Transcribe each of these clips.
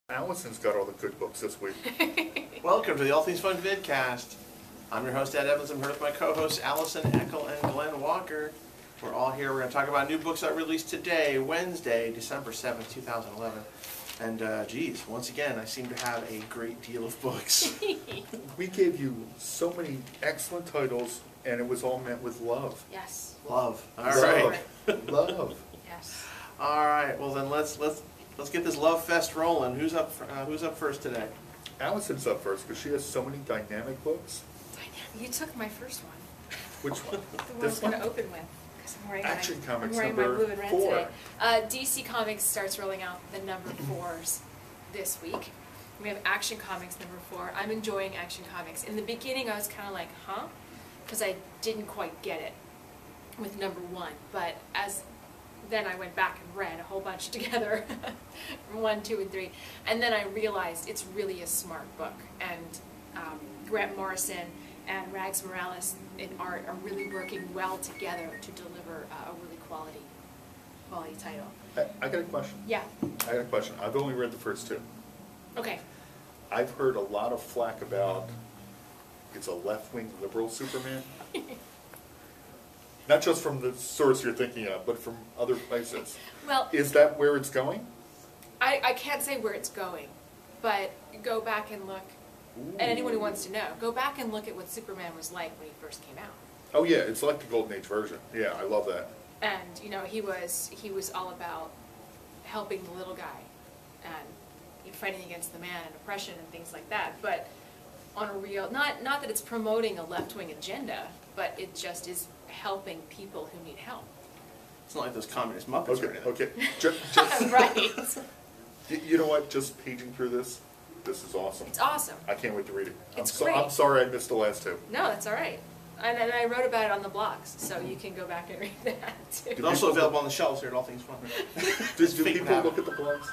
Allison's got all the good books this week. Welcome to the All Things Fun Vidcast. I'm your host, Ed Evans. I'm here with my co-hosts, Allison Eckel and Glenn Walker. We're all here. We're going to talk about new books that released today, Wednesday, December 7th, 2011. And, geez, once again, I seem to have a great deal of books. We gave you so many excellent titles, and it was all met with love. Yes. Love. All Love. right. Love. Yes. All right. Well, then let's get this love fest rolling. Who's up first today? Allison's up first because she has so many dynamic books. You took my first one. Which one? The one I This was going one? to open with. Because I'm wearing Action my, Comics I'm wearing my number blue and red 4. today. DC Comics starts rolling out the number 4s this week. We have Action Comics number 4. I'm enjoying Action Comics. In the beginning, I was kind of like, huh? Because I didn't quite get it with number 1. But then I went back and read a whole bunch together, 1, 2, and 3, and then I realized it's really a smart book, and Grant Morrison and Rags Morales in art are really working well together to deliver a really quality title. I got a question. Yeah. I got a question. I've only read the first 2. Okay. I've heard a lot of flack about it's a left-wing liberal Superman. Not just from the source you're thinking of, but from other places. Well, Is that where it's going? I can't say where it's going, but go back and look, and anyone who wants to know, go back and look at what Superman was like when he first came out. Oh yeah, it's like the Golden Age version. Yeah, I love that. And you know, he was all about helping the little guy and fighting against the man and oppression and things like that. But on a real, not that it's promoting a left-wing agenda, but it just is helping people who need help. It's not like those communist Muppets or anything. Okay. Just, Right. you know what? Just paging through this is awesome. It's awesome. I can't wait to read it. It's I'm great. sorry I missed the last 2. No, that's all right. And I wrote about it on the blogs, so you can go back and read that too. It's also available on the shelves here at All Things Fun. Do Fake people now. look at the blogs?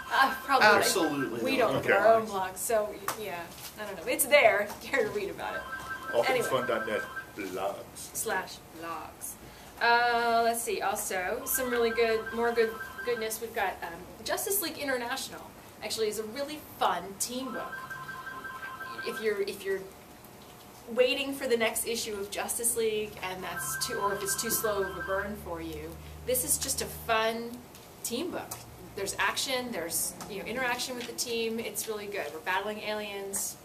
Probably. Absolutely. We don't look Okay. at our own blogs, so yeah, I don't know. It's there. Care to read about it. Allthingsfun.net blogs. /blogs. Let's see. Also, some really more goodness. We've got Justice League International. Actually, is a really fun team book. If you're waiting for the next issue of Justice League and or if it's too slow of a burn for you, this is just a fun team book. There's action. There's interaction with the team. It's really good. We're battling aliens.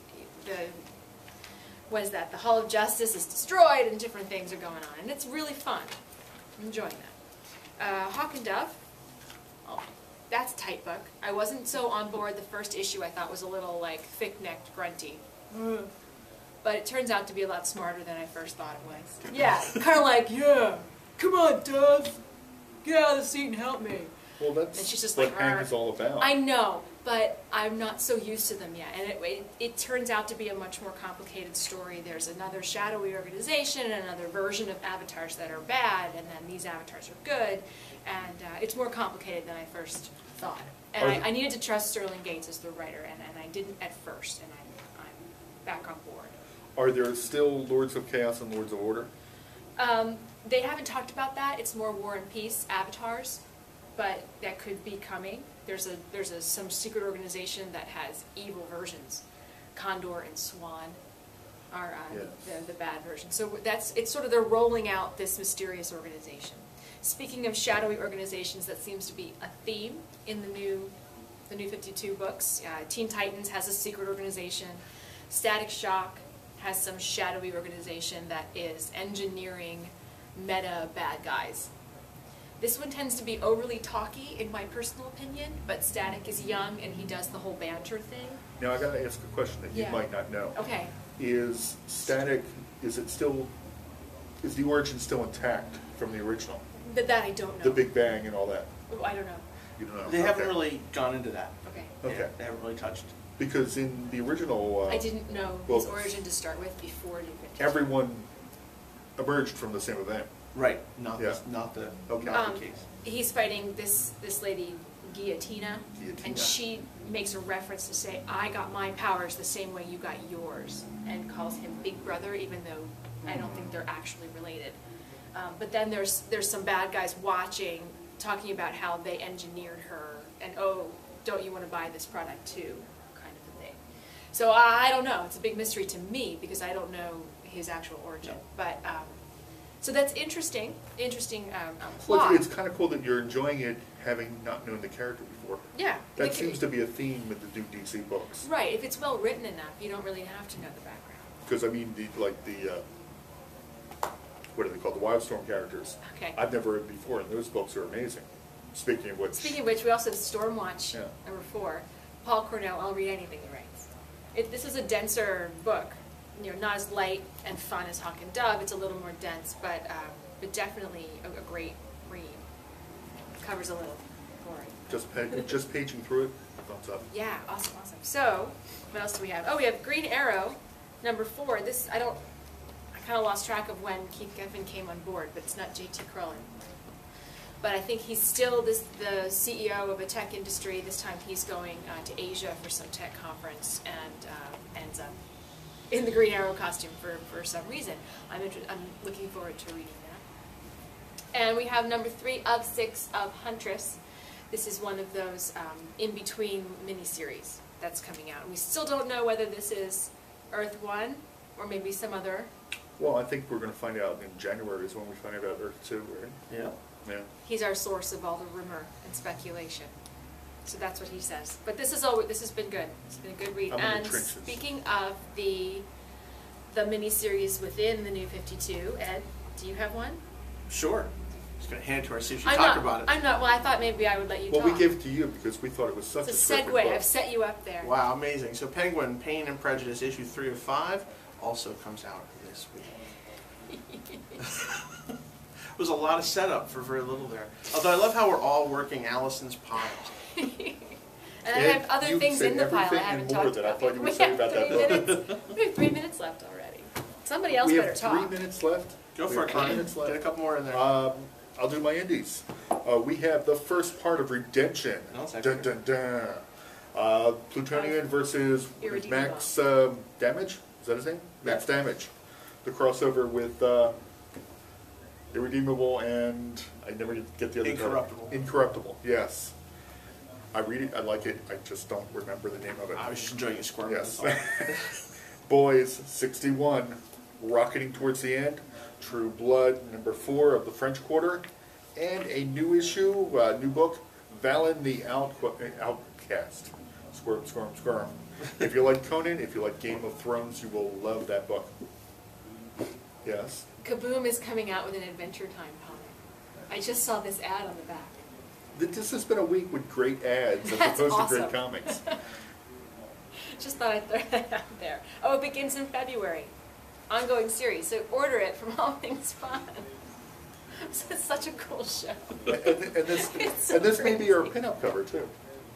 The Hall of Justice is destroyed and different things are going on. And it's really fun. I'm enjoying that. Hawk and Dove. Oh, that's a tight book. I wasn't so on board the first issue. I thought was a little like thick-necked, grunty. But it turns out to be a lot smarter than I first thought it was. Yeah, kind of like, yeah, come on, Dove. Get out of the seat and help me. Well, that's And she's just what like, Hank is all about. I know, but I'm not so used to them yet. And it turns out to be a much more complicated story. There's another shadowy organization and another version of avatars that are bad, and then these avatars are good. And it's more complicated than I first thought. And I needed to trust Sterling Gates as the writer, and I didn't at first, and I'm back on board. Are there still Lords of Chaos and Lords of Order? They haven't talked about that. It's more War and Peace avatars, but that could be coming. There's some secret organization that has evil versions. Condor and Swan are the bad version. So it's sort of they're rolling out this mysterious organization. Speaking of shadowy organizations, that seems to be a theme in the new 52 books. Teen Titans has a secret organization. Static Shock has some shadowy organization that is engineering meta bad guys. This one tends to be overly talky, in my personal opinion, but Static is young and he does the whole banter thing. Now I got to ask a question that you might not know. Okay. Is Static? Is the origin still intact from the original? That I don't know. The Big Bang and all that. Oh, I don't know. You don't know. They haven't really gone into that. Okay. Okay. They haven't really touched. Because in the original, I didn't know his origin to start with before New 52. everyone emerged from the same event. Right. Not Yeah. not the case. He's fighting this lady Guillotina, Guillotina. and she makes a reference to say, "I got my powers the same way you got yours," and calls him Big Brother, even though I don't think they're actually related. But then there's some bad guys watching, talking about how they engineered her, and oh, don't you want to buy this product too? So I don't know. It's a big mystery to me because I don't know his actual origin. No. But so that's interesting. Interesting Well, plot. it's kind of cool that you're enjoying it having not known the character before. Yeah. That seems to be a theme with the new DC books. Right. If it's well written enough, you don't really have to know the background. Because I mean, what are they called? The Wildstorm characters. Okay. I've never read before, and those books are amazing. Speaking of which. Speaking of which, we also have Stormwatch Yeah. number 4. Paul Cornell. I'll read anything he writes. This is a denser book. Not as light and fun as Hawk and Dove. It's a little more dense, but definitely a great read. Covers a little boring. Just paging through it, thumbs up. Yeah, awesome. So, what else do we have? Oh, we have Green Arrow, number 4. This, I kind of lost track of when Keith Giffen came on board, but it's not J.T. Crowley. But I think he's still the CEO of a tech industry. This time he's going to Asia for some tech conference and ends up in the Green Arrow costume for some reason. I'm looking forward to reading that. And we have number 3 of 6 of Huntress. This is one of those in-between miniseries that's coming out. And we still don't know whether this is Earth 1 or maybe some other. Well, I think we're going to find out in January is when we find out about Earth 2, right? Yeah. Yeah. He's our source of all the rumor and speculation. So that's what he says. But this has been good. It's been a good read. I'm in the And trenches. speaking of the miniseries within the New 52, Ed, do you have one? Sure. Just going to hand it to her, see if she talk about it. I'm not. Well, I thought maybe I would let you Well, talk. we gave it to you because we thought it was such It's a a terrific segue. book. I've set you up there. Wow, amazing. So Penguin, Pain and Prejudice, issue 3 of 5, also comes out this week. It was a lot of setup for very little there. Although I love how we're all working Allison's piles. And I have other you've things said in the pile I everything haven't and more talked that I about. thought you would We say have about that 3 book. minutes. We have 3 minutes left already. Somebody else We better have talk. 3 minutes left. Go We for have it, 3 Connie. minutes Get a left. couple more in there. I'll do my indies. We have the first part of Redemption. Oh, it's Dun, actually dun, dun. Plutonian versus Irredeemable. Max Damage? Is that his name? Max Damage. The crossover with Irredeemable and I never get the other title. Incorruptible. Incorruptible, yes. I read it, I like it, I just don't remember the name of it. I was just enjoying you squirming. Yes. That's all. Boys, 61, rocketing towards the end. True Blood, number 4 of the French Quarter. And a new issue, new book, Valen the Outcast. Squirm, squirm, squirm. If you like Conan, if you like Game of Thrones, you will love that book. Yes. Kaboom is coming out with an Adventure Time comic. I just saw this ad on the back. This has been a week with great ads as That's opposed to awesome. great comics. Just thought I'd throw that out there. Oh, it begins in February. Ongoing series, so order it from All Things Fun. It's such a cool show. And this, It's so and this may be our crazy. pinup cover, too.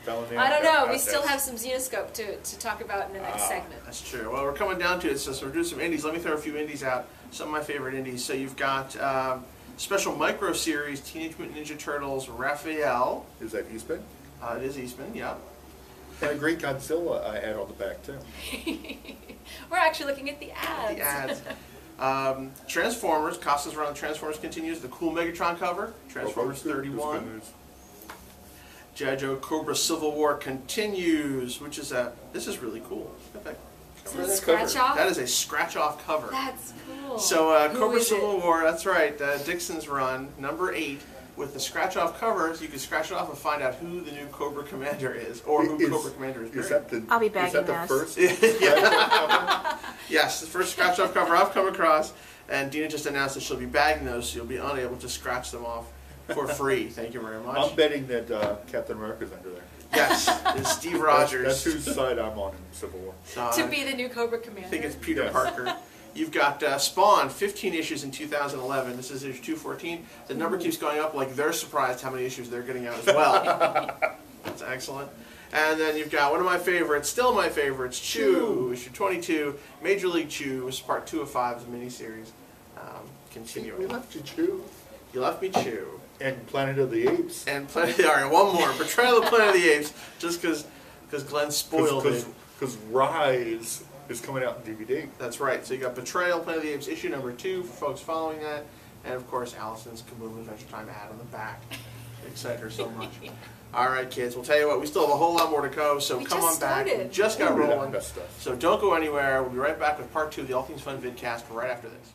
Valen the I don't know. We Outcast. still have some Xenoscope to talk about in the next segment. That's true. Well, we're coming down to it, so we're doing some indies. Let me throw a few indies out. Some of my favorite indies. So you've got special micro series, Teenage Mutant Ninja Turtles, Raphael. Is that Eastman? It is Eastman, yeah. And a great Godzilla ad on the back, too. We're actually looking at the ads. The ads. Transformers, Costa's Run on Transformers continues. The cool Megatron cover, Transformers Well, that's good 31. news. G.I. Joe Cobra Civil War continues, which is this is really cool. Look at that Is cover. it a scratch off? That is a scratch off cover. That's cool. So Who Cobra is Civil it? War, that's right, Dixon's Run, number 8, with the scratch off covers. You can scratch it off and find out who the new Cobra Commander is, or who Cobra Commander is. Is that the, I'll be is that bagging the those. first? Yeah. Yes, the first scratch off cover I've come across, and Dina just announced that she'll be bagging those, so you'll be unable to scratch them off for free. Thank you very much. I'm betting that Captain America's under there. Yes, it's Steve Rogers. That's whose side I'm on in Civil War. To be the new Cobra Commander. I think it's Peter Yes. Parker. You've got Spawn, 15 issues in 2011. This is issue 214. The number keeps going up like they're surprised how many issues they're getting out as well. That's excellent. And then you've got one of my favorites, still my favorites, Chew, issue 22. Major League Chew, which is part 2 of 5 of the miniseries. We Continuing. left you, Chew. You left me Chew. And Planet of the Apes. And all right, one more. Betrayal of Planet of the Apes, just because Glenn spoiled it. Because Rise is coming out in DVD. That's right. So you got Betrayal, Planet of the Apes, issue number 2 for folks following that. And of course, Allison's Kaboom Adventure Time ad on the back. Excite her so much. All right, kids. We'll tell you what. We still have a whole lot more to go, so We come just on back. started. We just got Ooh, rolling. that stuff. So don't go anywhere. We'll be right back with part 2 of the All Things Fun vidcast right after this.